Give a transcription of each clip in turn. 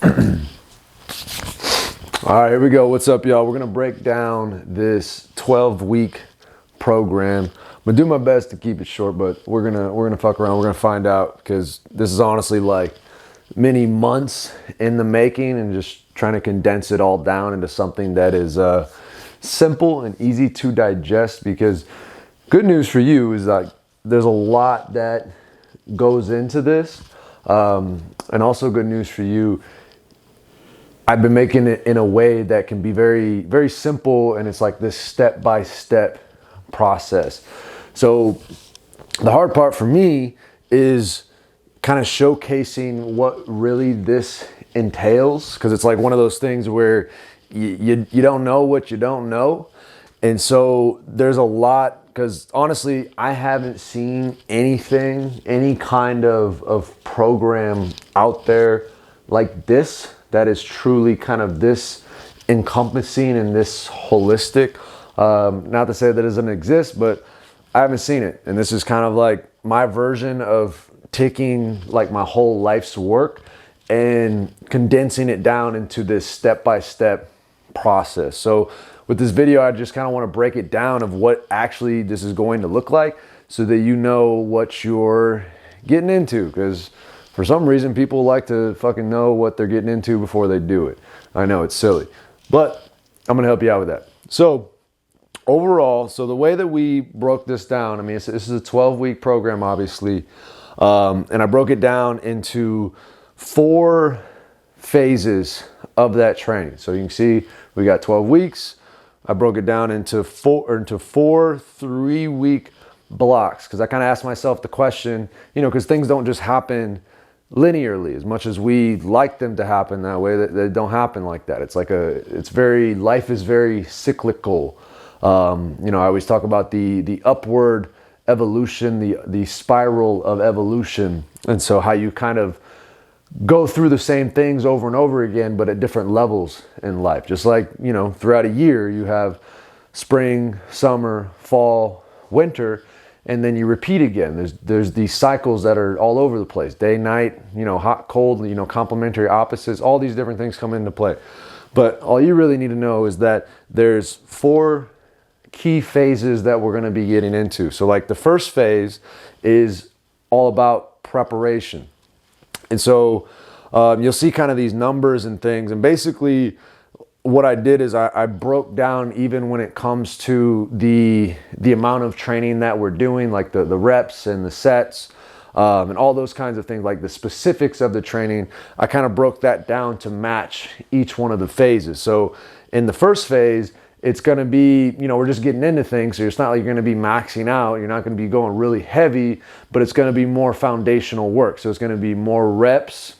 All right, here we go. What's up, y'all? We're gonna break down this 12-week program. I'm gonna do my best to keep it short, but we're gonna fuck around. We're gonna find out, because this is honestly like many months in the making, and just trying to condense it all down into something that is simple and easy to digest. Because good news for you is that there's a lot that goes into this, and also good news for you, I've been making it in a way that can be very, very simple, and it's like this step-by-step process. So the hard part for me is kind of showcasing what really this entails, because it's like one of those things where you don't know what you don't know. And so there's a lot, because honestly, I haven't seen anything, any kind of program out there like this that is truly kind of this encompassing and this holistic. Not to say that it doesn't exist, but I haven't seen it. And this is kind of like my version of taking like my whole life's work and condensing it down into this step-by-step process. So with this video, I just kind of want to break it down of what actually this is going to look like, so that you know what you're getting into. Because for some reason, people like to fucking know what they're getting into before they do it. I know it's silly, but I'm going to help you out with that. So overall, so the way that we broke this down, I mean, this is a 12-week program, obviously. And I broke it down into 4 phases of that training. So you can see we got 12 weeks. I broke it down into four 3-week blocks, because I kind of asked myself the question, because things don't just happen linearly as much as we like them to happen that way. That they don't happen like that. It's like life is very cyclical. I always talk about the upward evolution, the spiral of evolution. And so how you kind of go through the same things over and over again, but at different levels in life. Just like, throughout a year, you have spring, summer, fall, winter, and then you repeat again. There's these cycles that are all over the place. Day, night, hot, cold, complementary opposites, all these different things come into play. But all you really need to know is that there's 4 key phases that we're going to be getting into. So like the first phase is all about preparation. And so you'll see kind of these numbers and things. And basically what I did is I broke down, even when it comes to the amount of training that we're doing, like the reps and the sets, and all those kinds of things, like the specifics of the training. I kind of broke that down to match each one of the phases. So in the first phase, it's going to be, we're just getting into things. So it's not like you're going to be maxing out. You're not going to be going really heavy, but it's going to be more foundational work. So it's going to be more reps,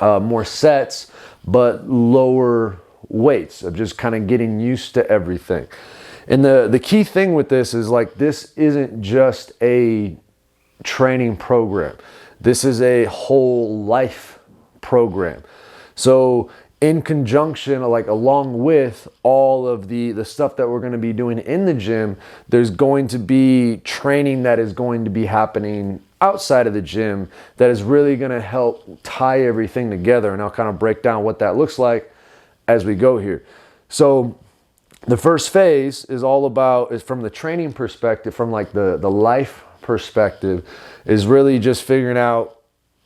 more sets, but lower weights, of just kind of getting used to everything. And the key thing with this is, like, this isn't just a training program. This is a whole life program. So in conjunction, like along with all of the stuff that we're going to be doing in the gym, there's going to be training that is going to be happening outside of the gym that is really going to help tie everything together. And I'll kind of break down what that looks like as we go here. So the first phase is from the training perspective, from like the life perspective, is really just figuring out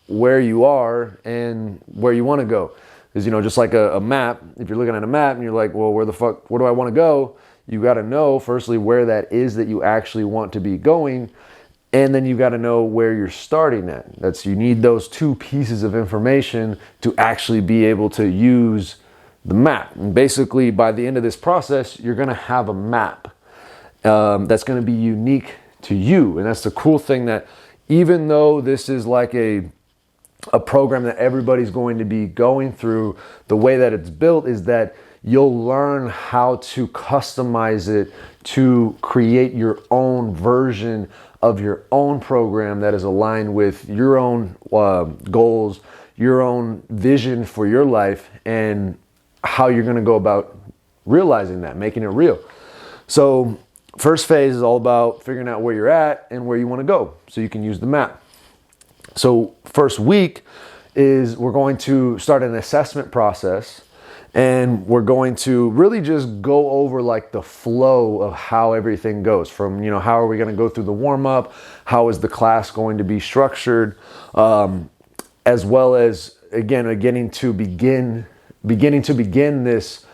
where you are and where you want to go. Is, just like a map. If you're looking at a map and you're like, well, where do I want to go? You got to know, firstly, where that is that you actually want to be going. And then you got to know where you're starting at. You need those 2 pieces of information to actually be able to use the map. And basically, by the end of this process, you're going to have a map that's going to be unique to you. And that's the cool thing, that even though this is like a program that everybody's going to be going through, the way that it's built is that you'll learn how to customize it to create your own version of your own program that is aligned with your own goals, your own vision for your life, and how you're going to go about realizing that, making it real. So first phase is all about figuring out where you're at and where you want to go, so you can use the map. So first week is we're going to start an assessment process, and we're going to really just go over like the flow of how everything goes from, how are we going to go through the warm up? How is the class going to be structured? As well as, again, beginning to begin this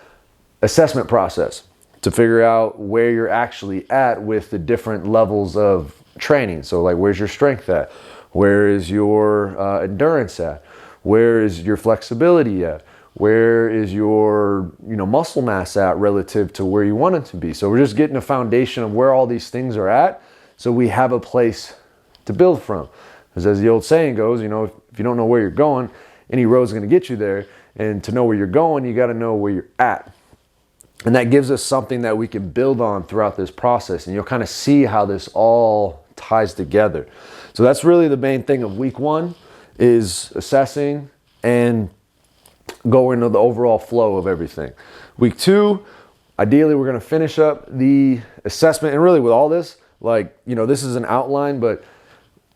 assessment process to figure out where you're actually at with the different levels of training. So like, where's your strength at? Where is your endurance at? Where is your flexibility at? Where is your muscle mass at relative to where you want it to be? So we're just getting a foundation of where all these things are at, so we have a place to build from. Because as the old saying goes, if you don't know where you're going, any road's going to get you there. And to know where you're going, you got to know where you're at. And that gives us something that we can build on throughout this process. And you'll kind of see how this all ties together. So that's really the main thing of week 1, is assessing and go into the overall flow of everything. Week 2, ideally we're going to finish up the assessment. And really with all this, this is an outline, but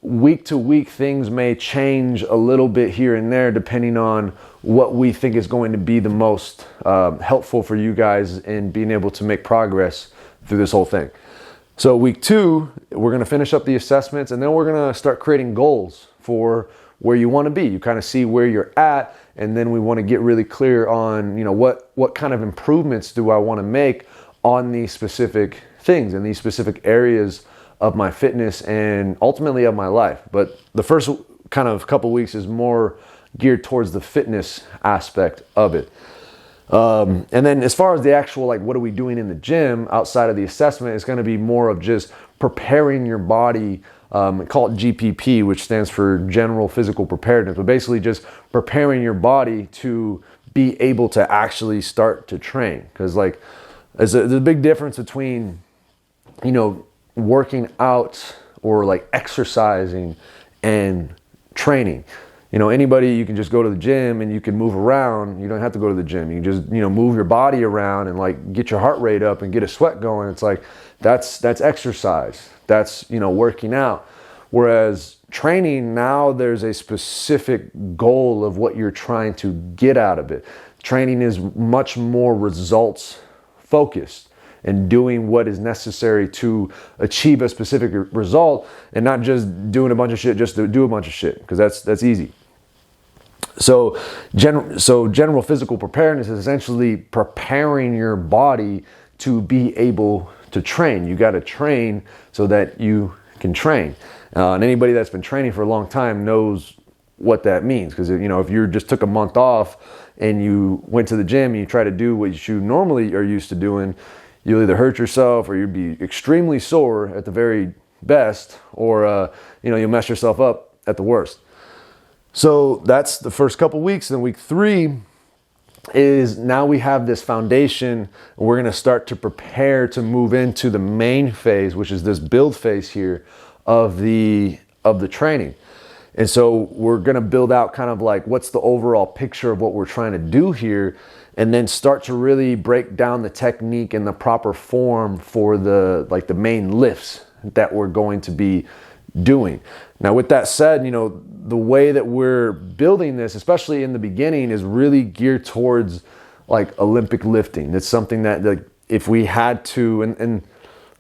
week to week things may change a little bit here and there depending on what we think is going to be the most helpful for you guys in being able to make progress through this whole thing. So week 2, we're going to finish up the assessments, and then we're going to start creating goals for where you want to be. You kind of see where you're at, and then we want to get really clear on, what kind of improvements do I want to make on these specific things and these specific areas of my fitness and ultimately of my life. But the first kind of couple weeks is more geared towards the fitness aspect of it. And then as far as the actual, what are we doing in the gym outside of the assessment, it's going to be more of just preparing your body. Call it GPP, which stands for General Physical Preparedness, but basically just preparing your body to be able to actually start to train. Because there's a big difference between, working out or exercising and training. Anybody, you can just go to the gym and you can move around. You don't have to go to the gym. You can just, move your body around and get your heart rate up and get a sweat going. It's that's exercise. That's, working out. Whereas training, now there's a specific goal of what you're trying to get out of it. Training is much more results focused and doing what is necessary to achieve a specific result, and not just doing a bunch of shit just to do a bunch of shit, because that's easy. So general physical preparedness is essentially preparing your body to be able to train. You got to train so that you can train. And anybody that's been training for a long time knows what that means. Because if you just took a month off and you went to the gym and you try to do what you normally are used to doing, you'll either hurt yourself or you'll be extremely sore at the very best, or you'll mess yourself up at the worst. So that's the first couple weeks. And then week 3 is now we have this foundation, and we're going to start to prepare to move into the main phase, which is this build phase here of the training. And so we're going to build out kind of what's the overall picture of what we're trying to do here, and then start to really break down the technique and the proper form for the main lifts that we're going to be doing. Now, with that said, the way that we're building this, especially in the beginning, is really geared towards Olympic lifting. It's something that if we had to, and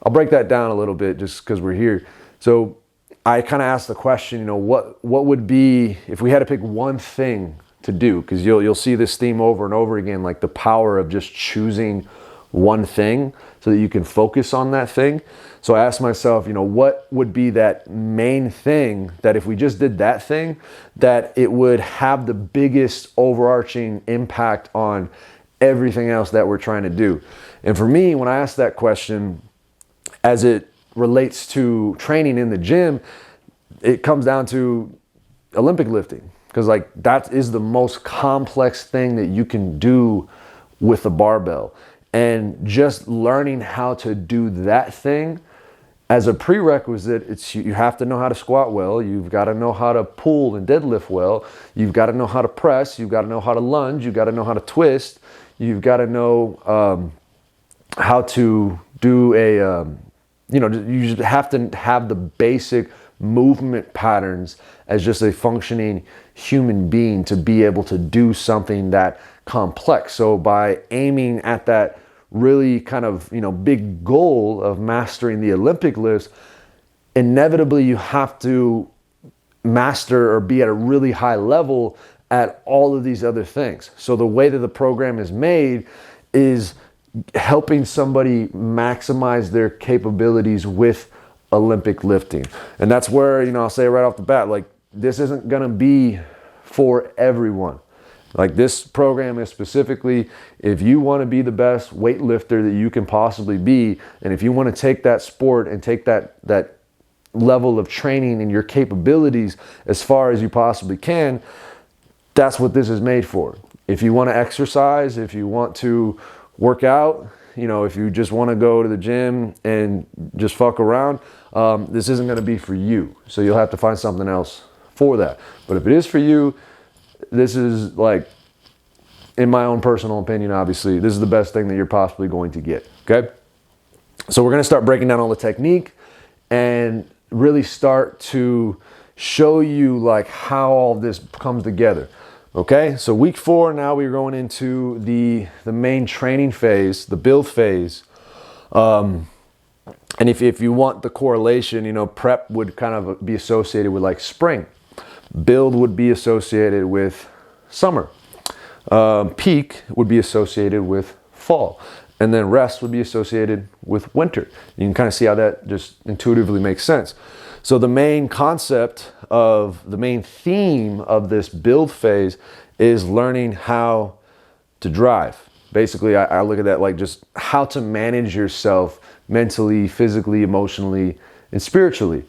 I'll break that down a little bit just because we're here. So I kind of asked the question, what would be, if we had to pick one thing to do, because you'll see this theme over and over again, the power of just choosing one thing so that you can focus on that thing. So I asked myself, what would be that main thing that if we just did that thing, that it would have the biggest overarching impact on everything else that we're trying to do. And for me, when I asked that question, as it relates to training in the gym, it comes down to Olympic lifting. Because that is the most complex thing that you can do with a barbell. And just learning how to do that thing as a prerequisite, you have to know how to squat well. You've got to know how to pull and deadlift well. You've got to know how to press. You've got to know how to lunge. You've got to know how to twist. You've got to know how to do you just have to have the basic movement patterns as just a functioning human being to be able to do something that complex. So by aiming at that really kind of, big goal of mastering the Olympic lifts, inevitably you have to master or be at a really high level at all of these other things. So the way that the program is made is helping somebody maximize their capabilities with Olympic lifting. And that's where, I'll say right off the bat, like, this isn't going to be for everyone. Like, this program is specifically if you want to be the best weightlifter that you can possibly be, and if you want to take that sport and take that level of training and your capabilities as far as you possibly can, that's what this is made for. If you want to exercise, if you want to work out, if you just want to go to the gym and just fuck around, this isn't going to be for you. So you'll have to find something else for that. But if it is for you, this is, like, in my own personal opinion, obviously, this is the best thing that you're possibly going to get. Okay? So we're going to start breaking down all the technique and really start to show you, like, how all this comes together. Okay, so week 4, now we're going into the main training phase, the build phase. And if you want the correlation, prep would kind of be associated with, like, spring. Build would be associated with summer. Peak would be associated with fall. And then rest would be associated with winter. You can kind of see how that just intuitively makes sense. So the main concept of, the main theme of this build phase is learning how to drive. Basically, I look at that like just how to manage yourself mentally, physically, emotionally, and spiritually.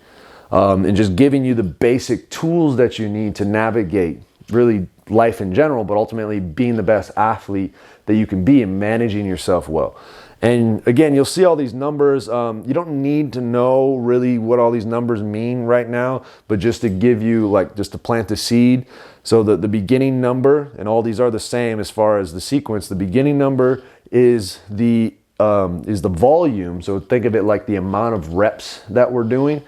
And just giving you the basic tools that you need to navigate really life in general, but ultimately being the best athlete that you can be and managing yourself well. And again, you'll see all these numbers. You don't need to know really what all these numbers mean right now, but just to give you, like, just to plant the seed. So the beginning number, and all these are the same as far as the sequence. The beginning number is the volume. So think of it like the amount of reps that we're doing.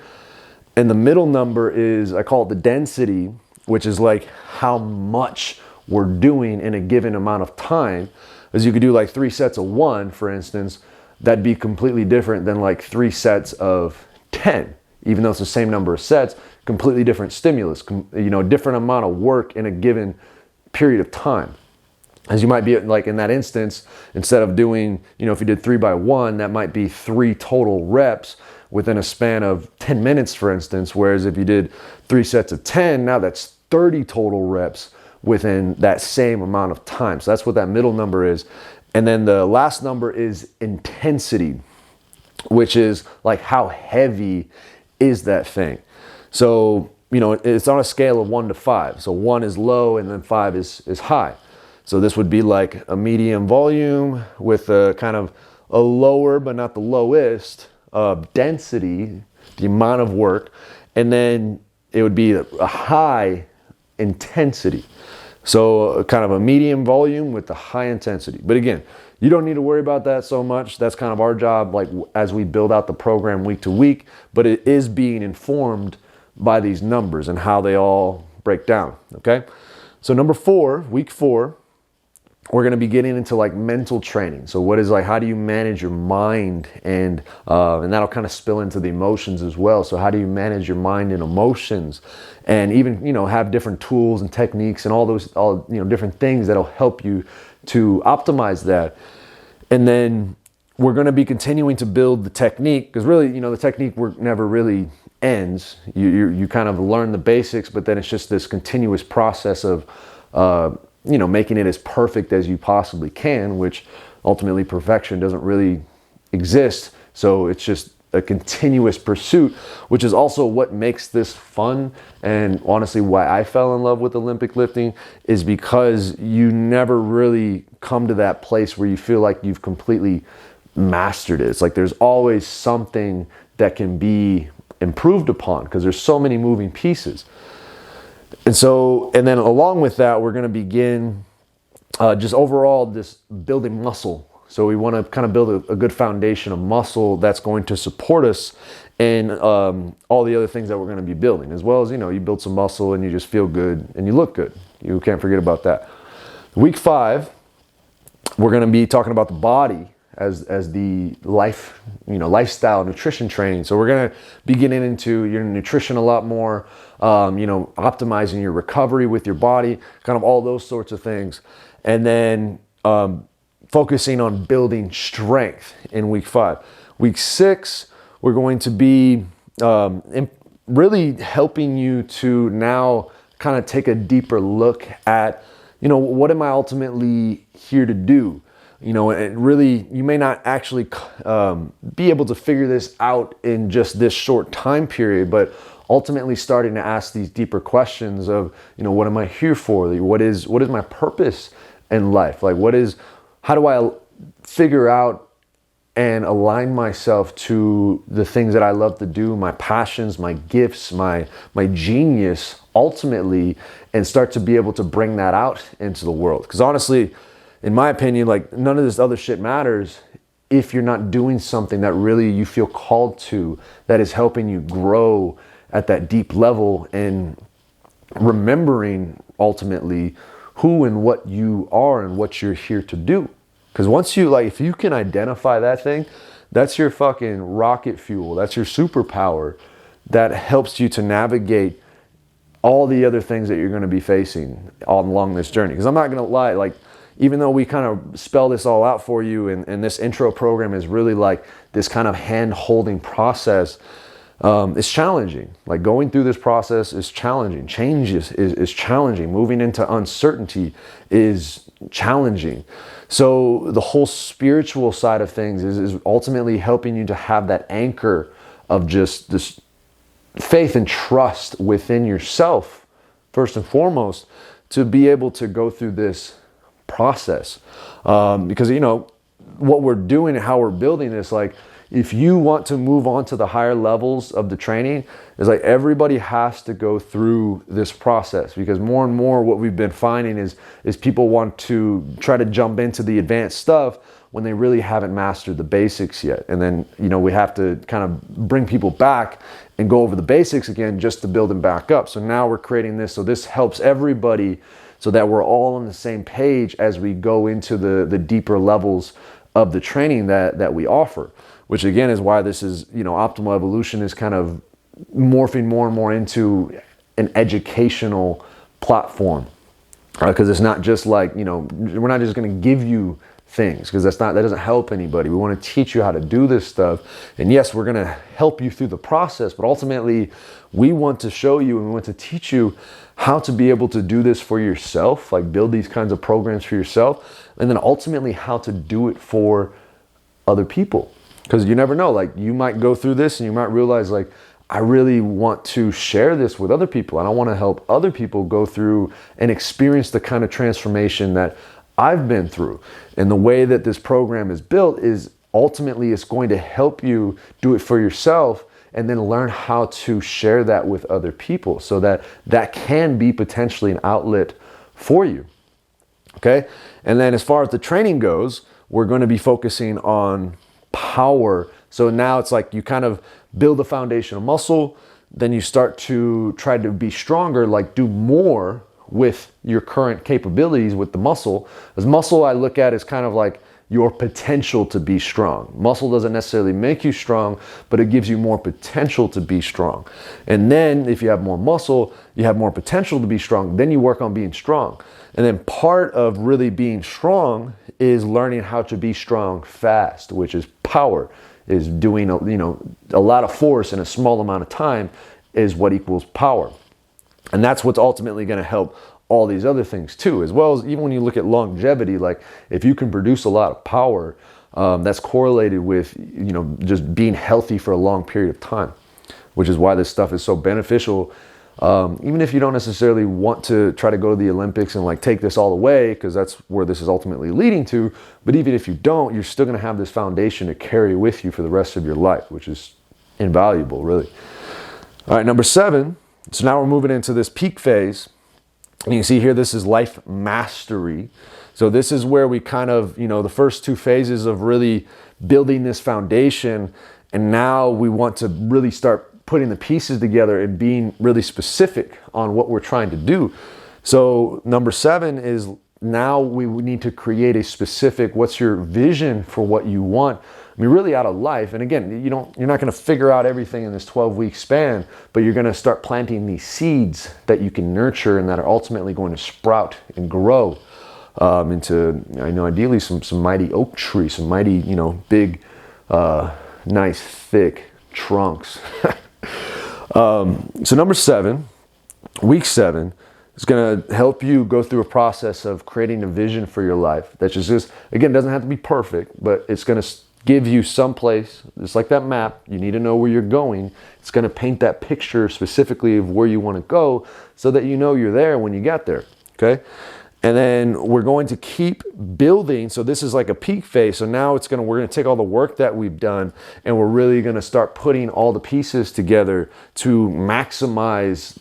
And the middle number is, I call it the density, which is like how much we're doing in a given amount of time. As you could do like 3 sets of 1, for instance, that'd be completely different than like 3 sets of 10. Even though it's the same number of sets, completely different stimulus, different amount of work in a given period of time. As you might be like in that instance, instead of doing, if you did 3 by 1, that might be 3 total reps within a span of 10 minutes, for instance. Whereas if you did 3 sets of 10, now that's 30 total reps within that same amount of time. So that's what that middle number is. And then the last number is intensity, which is like how heavy is that thing. So, it's on a scale of 1 to 5. So 1 is low and then 5 is high. So this would be like a medium volume with a kind of a lower, but not the lowest, density, the amount of work. And then it would be a high intensity. So kind of a medium volume with the high intensity. But again, you don't need to worry about that so much. That's kind of our job, like as we build out the program week to week, but it is being informed by these numbers and how they all break down, okay? So number 4, week 4, we're going to be getting into like mental training. So what is like, how do you manage your mind? And that'll kind of spill into the emotions as well. So how do you manage your mind and emotions? And even, have different tools and techniques and all those different things that'll help you to optimize that. And then we're going to be continuing to build the technique, because really, the technique work never really ends. You kind of learn the basics, but then it's just this continuous process of, making it as perfect as you possibly can, which ultimately perfection doesn't really exist. So it's just a continuous pursuit, which is also what makes this fun. And honestly, why I fell in love with Olympic lifting is because you never really come to that place where you feel like you've completely mastered it. It's like there's always something that can be improved upon because there's so many moving pieces. And then along with that, we're going to begin just overall this building muscle. So we want to kind of build a good foundation of muscle that's going to support us in all the other things that we're going to be building, as well as, you build some muscle and you just feel good and you look good. You can't forget about that. Week 5, we're going to be talking about the body as the lifestyle nutrition training. So we're going to be getting into your nutrition a lot more, optimizing your recovery with your body, kind of all those sorts of things. And then focusing on building strength in week 5. Week 6, we're going to be really helping you to now kind of take a deeper look at, what am I ultimately here to do? And really, you may not actually be able to figure this out in just this short time period, but ultimately starting to ask these deeper questions of, what am I here for? What is my purpose in life? Like, how do I figure out and align myself to the things that I love to do, my passions, my gifts, my genius, ultimately, and start to be able to bring that out into the world? Because honestly, in my opinion, like, none of this other shit matters if you're not doing something that really you feel called to, that is helping you grow at that deep level and remembering ultimately who and what you are and what you're here to do. Because once if you can identify that thing, that's your fucking rocket fuel. That's your superpower that helps you to navigate all the other things that you're going to be facing all along this journey. Because I'm not going to lie, like, even though we kind of spell this all out for you, and this intro program is really like this kind of hand-holding process, it's challenging. Like, going through this process is challenging. Change is challenging. Moving into uncertainty is challenging. So the whole spiritual side of things is ultimately helping you to have that anchor of just this faith and trust within yourself, first and foremost, to be able to go through this process. Because, what we're doing and how we're building this, like, if you want to move on to the higher levels of the training, is like everybody has to go through this process, because more and more what we've been finding is people want to try to jump into the advanced stuff when they really haven't mastered the basics yet. And then, we have to kind of bring people back and go over the basics again just to build them back up. So now we're creating this, so this helps everybody so that we're all on the same page as we go into the deeper levels of the training that we offer. Which again is why this is, Optimal Evolution is kind of morphing more and more into an educational platform. Because it's not just like, we're not just going to give you things, because that doesn't help anybody. We want to teach you how to do this stuff. And yes, we're going to help you through the process, but ultimately we want to show you and we want to teach you how to be able to do this for yourself, like build these kinds of programs for yourself, and then ultimately how to do it for other people. Because you never know, like, you might go through this and you might realize, like, I really want to share this with other people, and I want to help other people go through and experience the kind of transformation that I've been through. And the way that this program is built is ultimately it's going to help you do it for yourself and then learn how to share that with other people, so that can be potentially an outlet for you. Okay? And then as far as the training goes, we're going to be focusing on power. So now it's like you kind of build a foundation of muscle, then you start to try to be stronger, like do more with your current capabilities with the muscle. As muscle, I look at as kind of like your potential to be strong. Muscle doesn't necessarily make you strong, but it gives you more potential to be strong. And then if you have more muscle, you have more potential to be strong, then you work on being strong. And then part of really being strong is learning how to be strong fast, which is power, is doing a lot of force in a small amount of time is what equals power. And that's what's ultimately going to help all these other things too, as well as even when you look at longevity, like if you can produce a lot of power, that's correlated with, just being healthy for a long period of time, which is why this stuff is so beneficial. Even if you don't necessarily want to try to go to the Olympics and like take this all away, because that's where this is ultimately leading to. But even if you don't, you're still going to have this foundation to carry with you for the rest of your life, which is invaluable, really. All right, number 7. So now we're moving into this peak phase. And you can see here, this is life mastery. So this is where we kind of, the first two phases of really building this foundation. And now we want to really start putting the pieces together and being really specific on what we're trying to do. So number 7 is now we need to create a specific, what's your vision for what you want? I mean, really out of life. And again, you're not going to figure out everything in this 12-week span, but you're going to start planting these seeds that you can nurture and that are ultimately going to sprout and grow into, ideally some mighty oak tree, some mighty, big, nice, thick trunks. So number 7, week 7, is going to help you go through a process of creating a vision for your life. That just, again, doesn't have to be perfect, but it's going to give you some place, just like that map. You need to know where you're going. It's going to paint that picture specifically of where you want to go so that you know you're there when you get there, okay? And then we're going to keep building. So this is like a peak phase. So now we're going to take all the work that we've done and we're really going to start putting all the pieces together to maximize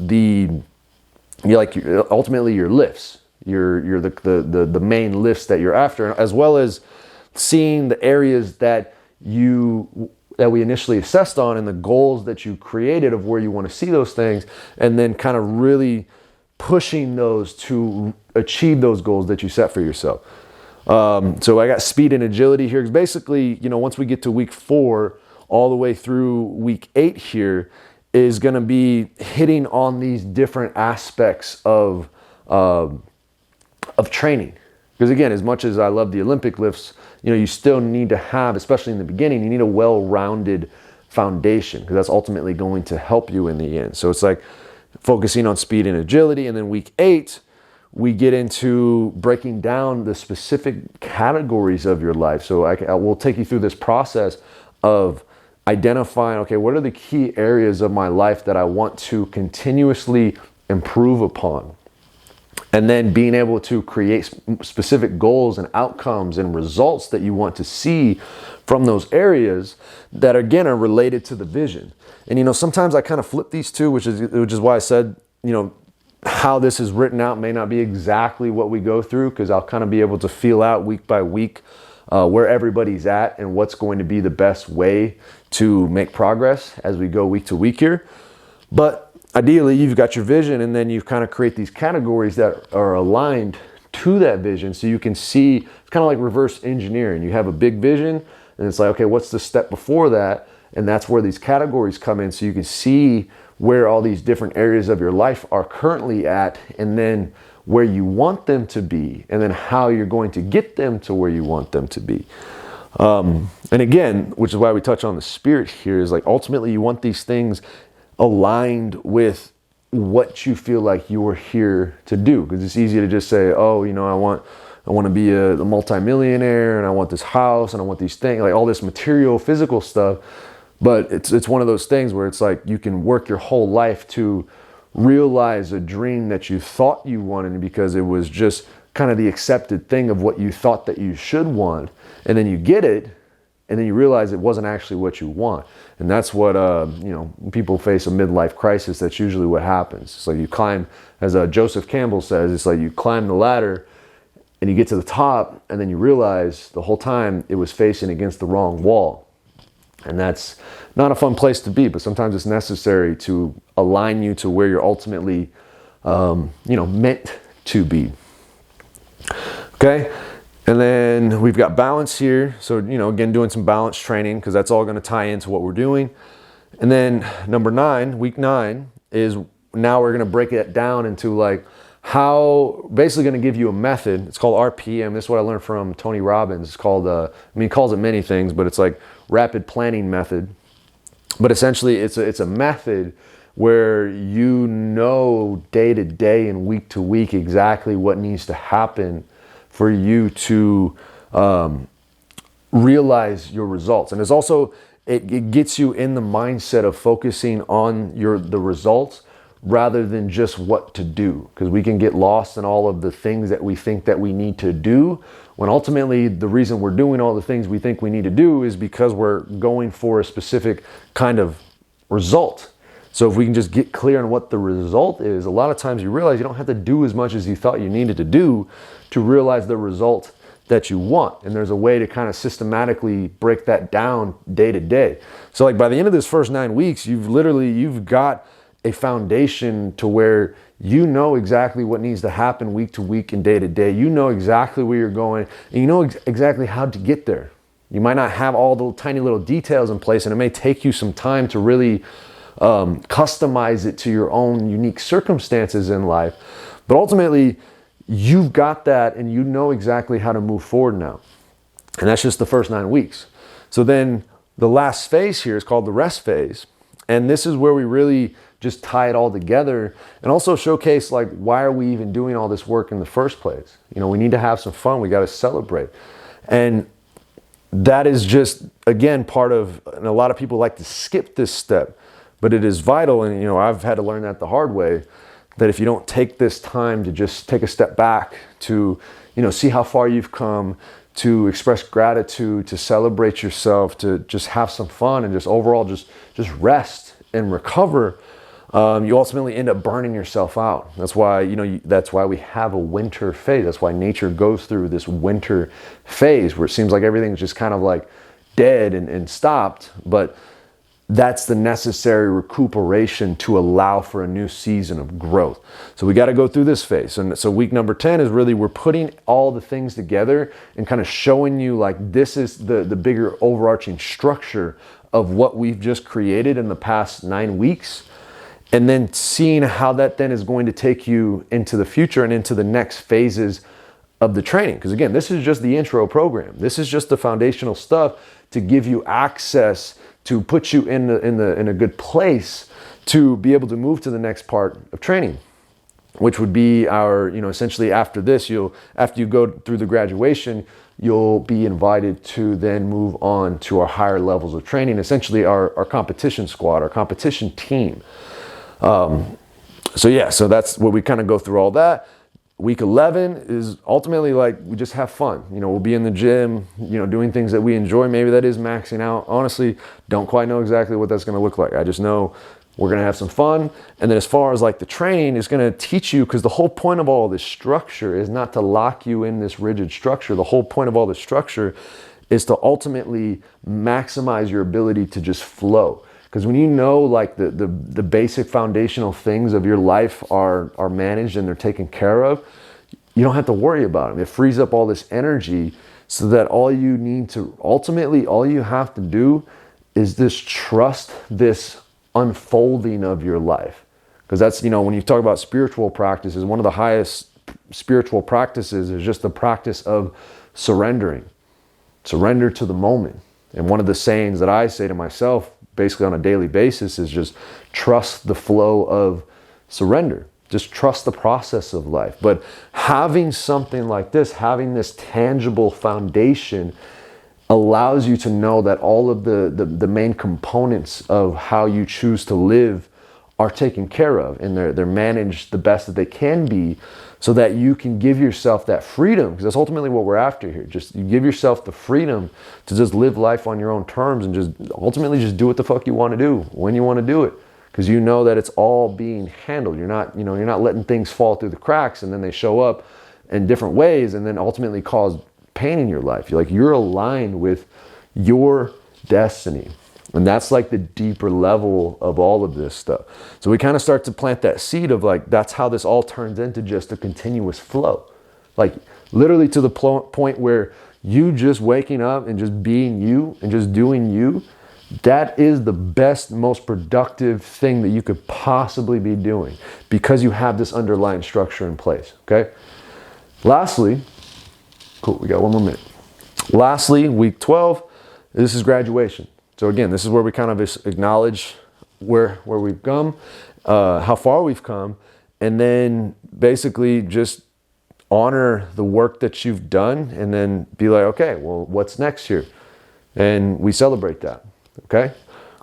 ultimately your lifts, the main lifts that you're after, as well as seeing the areas that we initially assessed on and the goals that you created of where you want to see those things, and then kind of really pushing those to achieve those goals that you set for yourself. So I got speed and agility here, because basically, once we get to week 4 all the way through week 8 here is going to be hitting on these different aspects of training. Because again, as much as I love the Olympic lifts, you still need to have, especially in the beginning, you need a well-rounded foundation, because that's ultimately going to help you in the end. So it's like focusing on speed and agility. And then week 8, we get into breaking down the specific categories of your life. So I will take you through this process of identifying, okay, what are the key areas of my life that I want to continuously improve upon? And then being able to create specific goals and outcomes and results that you want to see from those areas that, again, are related to the vision. And, sometimes I kind of flip these two, which is why I said, how this is written out may not be exactly what we go through, because I'll kind of be able to feel out week by week where everybody's at and what's going to be the best way to make progress as we go week to week here. But ideally, you've got your vision, and then you kind of create these categories that are aligned to that vision, so you can see. It's kind of like reverse engineering. You have a big vision, and it's like, okay, what's the step before that? And that's where these categories come in, so you can see where all these different areas of your life are currently at, and then where you want them to be, and then how you're going to get them to where you want them to be. And again, which is why we touch on the spirit here, is like ultimately you want these things aligned with what you feel like you're here to do. Because it's easy to just say, oh, I want to be a multimillionaire, and I want this house, and I want these things, like all this material, physical stuff. But it's one of those things where it's like you can work your whole life to realize a dream that you thought you wanted, because it was just kind of the accepted thing of what you thought that you should want. And then you get it, and then you realize it wasn't actually what you want. And that's what, when people face a midlife crisis, that's usually what happens. It's like you climb, as Joseph Campbell says, it's like you climb the ladder and you get to the top, and then you realize the whole time it was facing against the wrong wall. And that's not a fun place to be, but sometimes it's necessary to align you to where you're ultimately, meant to be. Okay. And then we've got balance here. So, again, doing some balance training, because that's all going to tie into what we're doing. And then number 9, week 9, is now we're going to break it down into like how, basically going to give you a method. It's called RPM. This is what I learned from Tony Robbins. It's called, he calls it many things, but it's like rapid planning method. But essentially it's a method where day to day and week to week exactly what needs to happen for you to realize your results. And it's also, it gets you in the mindset of focusing on the results rather than just what to do. Because we can get lost in all of the things that we think that we need to do, when ultimately the reason we're doing all the things we think we need to do is because we're going for a specific kind of result. So if we can just get clear on what the result is, a lot of times you realize you don't have to do as much as you thought you needed to do to realize the result that you want. And there's a way to kind of systematically break that down day to day. So like by the end of this first 9 weeks, you've got a foundation to where you know exactly what needs to happen week to week and day to day. You know exactly where you're going, and you know exactly how to get there. You might not have all the tiny little details in place, and it may take you some time to really customize it to your own unique circumstances in life. But ultimately, you've got that and you know exactly how to move forward now. And that's just the first 9 weeks. So then the last phase here is called the rest phase. And this is where we really just tie it all together and also showcase like, why are we even doing all this work in the first place? You know, we need to have some fun. We got to celebrate. And that is just, again, part of, and a lot of people like to skip this step, but it is vital. And, you know, I've had to learn that the hard way, that if you don't take this time to just take a step back to, you know, see how far you've come, to express gratitude, to celebrate yourself, to just have some fun and just overall just rest and recover, you ultimately end up burning yourself out. That's why, you know, that's why we have a winter phase. That's why nature goes through this winter phase where it seems like everything's just kind of like dead and stopped, but that's the necessary recuperation to allow for a new season of growth. So we got to go through this phase. And so week number 10 is really, we're putting all the things together and kind of showing you like, this is the bigger overarching structure of what we've just created in the past 9 weeks. And then seeing how that then is going to take you into the future and into the next phases of the training. Because again, this is just the intro program. This is just the foundational stuff to give you access, to put you in a good place to be able to move to the next part of training, which would be our, you know, essentially after this, after you go through the graduation, you'll be invited to then move on to our higher levels of training, essentially our competition squad, our competition team. So that's where we kind of go through all that. Week 11 is ultimately like, we just have fun. You know, we'll be in the gym, you know, doing things that we enjoy. Maybe that is maxing out. Honestly, don't quite know exactly what that's going to look like. I just know we're going to have some fun. And then as far as like the training, it's going to teach you, because the whole point of all this structure is not to lock you in this rigid structure. The whole point of all this structure is to ultimately maximize your ability to just flow. Because when you know like the basic foundational things of your life are managed and they're taken care of, you don't have to worry about them. It frees up all this energy so that all you have to do is just trust this unfolding of your life. Because that's, you know, when you talk about spiritual practices, one of the highest spiritual practices is just the practice of surrendering. Surrender to the moment. And one of the sayings that I say to myself basically on a daily basis is just trust the flow of surrender. Just trust the process of life. But having something like this, having this tangible foundation, allows you to know that all of the main components of how you choose to live are taken care of, and they're managed the best that they can be, so that you can give yourself that freedom, because that's ultimately what we're after here. Just you give yourself the freedom to just live life on your own terms and just ultimately just do what the fuck you want to do when you want to do it, because you know that it's all being handled. You're not letting things fall through the cracks and then they show up in different ways and then ultimately cause pain in your life. You're aligned with your destiny. And that's like the deeper level of all of this stuff. So we kind of start to plant that seed of like, that's how this all turns into just a continuous flow. Like literally to the point where you just waking up and just being you and just doing you, that is the best, most productive thing that you could possibly be doing, because you have this underlying structure in place, okay? Lastly, cool, we got one more minute. Lastly, week 12, this is graduation. So again, this is where we kind of acknowledge where we've come, how far we've come, and then basically just honor the work that you've done and then be like, okay, well, what's next here? And we celebrate that, okay?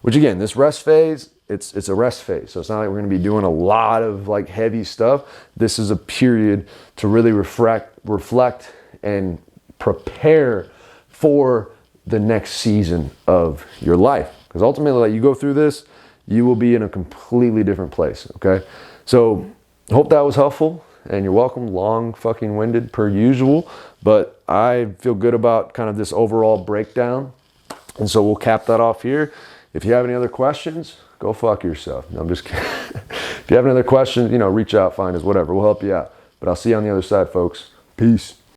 Which again, this rest phase, it's a rest phase. So it's not like we're gonna be doing a lot of like heavy stuff. This is a period to really reflect and prepare for the next season of your life. Because ultimately, like, you go through this, you will be in a completely different place. Okay. So hope that was helpful, and you're welcome. Long fucking winded per usual, but I feel good about kind of this overall breakdown. And so we'll cap that off here. If you have any other questions, go fuck yourself. No, I'm just kidding. If you have any other questions, reach out, find us, whatever. We'll help you out. But I'll see you on the other side, folks. Peace.